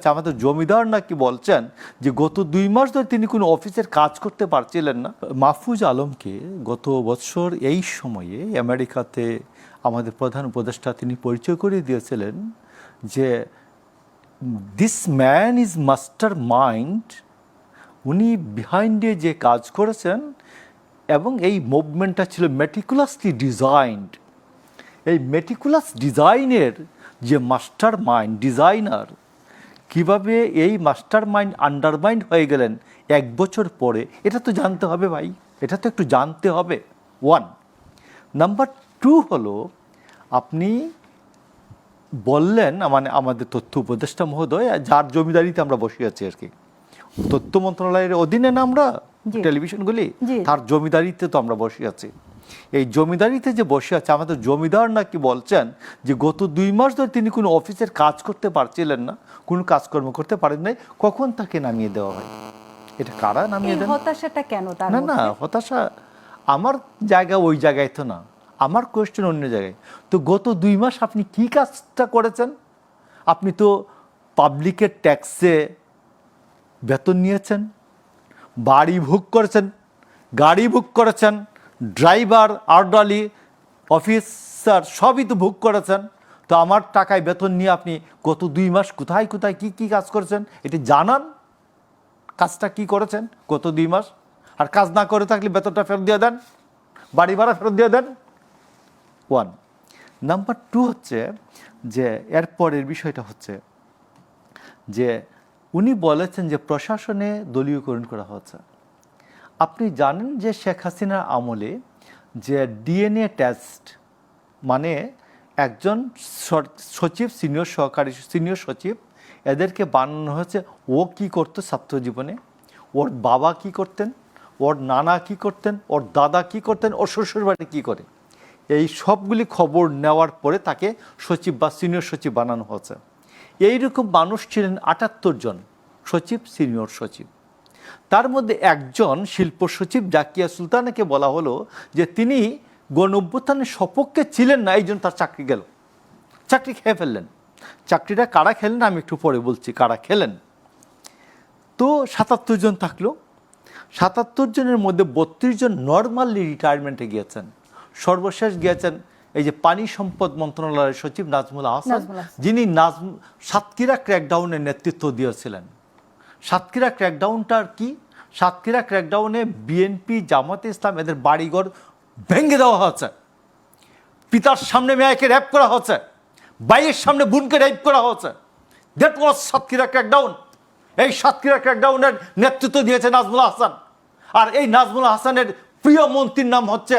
আমাদের জমিদার নাকি বলছেন যে গত 2 মাস ধরে তিনি কোনো অফিসের কাজ করতে পারছিলেন না। মাহফুজ আলমকে গত বছর এই সময়ে আমেরিকাতে আমাদের প্রধান উপদেষ্টা তিনি পরিচয় করে দিয়েছিলেন যে this man is master mind, উনি বিহাইন্ডে যে কাজ করেছেন এবং এই মুভমেন্টটা ছিল মেটিকুলাসলি ডিজাইনড। এই মেটিকুলাস ডিজাইনের যে মাস্টার মাইন্ড ডিজাইনার, কিভাবে এই মাস্টার মাইন্ড আন্ডারমাইন্ড হয়ে গেলেন 1 বছর পরে, এটা তো জানতে হবে ভাই, এটা তো একটু জানতে হবে। 1 নাম্বার 2 হলো আপনি বললেন মানে আমাদের তথ্য উপদেষ্টা মহোদয়, যার জমিদারিতে আমরা বসে আছি আর কি, তথ্য মন্ত্রণালয়ের অধীনে না আমরা টেলিভিশনগুলি, তার জমিদারিতে তো আমরা বসে আছি। এই জমিদারিতে যে বসে আছে আমাদের জমিদার নাকি বলছেন যে গত 2 মাস ধরে তিনি কোনো অফিসের কাজ করতে পারছিলেন না, কোনো কাজকর্ম করতে পারেন নাই। কখন তাকে নামিয়ে দেওয়া হয়? এটা কারা নামিয়ে দেন? হতাশাটা কেন? তার না না, হতাশা আমার জায়গা ওই জায়গায় তো না, আমার কোয়েশ্চেন অন্য জায়গায়। তো গত 2 মাস আপনি কি কাজটা করেছেন? আপনি তো পাবলিকের ট্যাক্সে বেতন নিয়েছেন, বাড়ি ভোগ করেছেন, গাড়ি ভোগ করেছেন, ড্রাইভার, আর্ডালি, অফিসার সবই তো ভোগ করেছেন। তো আমার টাকায় বেতন নিয়ে আপনি গত 2 মাস কোথায় কোথায় কী কী কাজ করেছেন এটি জানান। কাজটা কি করেছেন গত 2 মাস? আর কাজ না করে থাকলে বেতনটা ফেরত দিয়ে দেন, বাড়ি ভাড়া ফেরত দিয়ে দেন। 1 নাম্বার 2 হচ্ছে যে এরপরের বিষয়টা হচ্ছে যে উনি বলেছেন যে প্রশাসনে দলীয়করণ করা হচ্ছে। আপনি জানেন যে শেখ হাসিনার আমলে যে ডিএনএ টেস্ট, মানে একজন সচিব, সিনিয়র সহকারী, সিনিয়র সচিব, এদেরকে বানানো হয়েছে ও কি করতো ছাত্র জীবনে, ওর বাবা কি করতেন, ওর নানা কি করতেন, ওর দাদা কি করতেন, ওর শ্বশুরবাড়ি কী করে, এই সবগুলি খবর নেওয়ার পরে তাকে সচিব বা সিনিয়র সচিব বানানো হয়েছে। এইরকম মানুষ ছিলেন 78 জন সচিব, সিনিয়র সচিব। তার মধ্যে একজন শিল্প সচিব জাকিয়া সুলতানাকে বলা হলো যে তিনি গণঅভ্যুত্থানের সপক্ষে ছিলেন না, এই জন্য তার চাকরি গেল, চাকরি খেয়ে ফেললেন। চাকরিটা কারা খেলেন আমি একটু পরে বলছি কারা খেলেন। তো 77 জন থাকলো, 77 জনের মধ্যে 32 জন নর্মালি রিটায়ারমেন্টে গিয়েছেন। সর্বশেষ গিয়েছেন এই যে পানি সম্পদ মন্ত্রণালয়ের সচিব নাজমুল আহসান, যিনি সাতক্ষীরা ক্র্যাকডাউনের নেতৃত্ব দিয়েছিলেন। সাতক্ষীরা ক্র্যাকডাউনটার কি? সাতক্ষীরা ক্র্যাকডাউনে বিএনপি, জামাতে ইসলাম এদের বাড়িঘর ভেঙে দেওয়া হচ্ছে, পিতার সামনে মেয়েকে র্যাপ করা হচ্ছে, ভাইয়ের সামনে বোনকে র্যাপ করা হচ্ছে। That was Satkhira crackdown. এই সাতক্ষীরা ক্র্যাকডাউনের নেতৃত্ব দিয়েছে নাজমুল আহসান। আর এই নাজমুল আহসানের প্রিয় মন্ত্রীর নাম হচ্ছে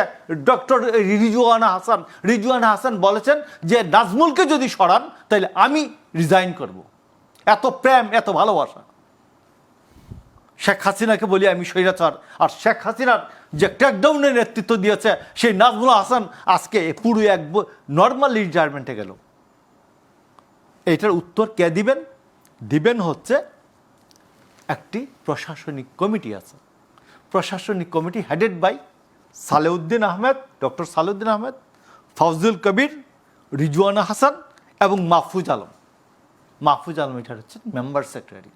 ডক্টর রিজওয়ানা হাসান। রিজওয়ানা হাসান বলেছেন যে নাজমুলকে যদি সরান তাহলে আমি রিজাইন করব। এত প্রেম, এত ভালোবাসা। শেখ হাসিনাকে বলি আমি স্বৈরাচার, আর শেখ হাসিনার যে ক্র্যাকডাউনের নেতৃত্ব দিয়েছে সেই নাজমুল হাসান আজকে পুরো নর্মাল রিটায়ারমেন্টে গেল। এইটার উত্তর কে দিবেন? দিবেন হচ্ছে একটি প্রশাসনিক কমিটি আছে। প্রশাসনিক committee headed by Salehuddin Ahmed, doctor Salehuddin Ahmed, Fazlul Kabir, Rizwana Hasan এবং মাহফুজ আলম। মাহফুজ আলম এটার হচ্ছে মেম্বার সেক্রেটারি।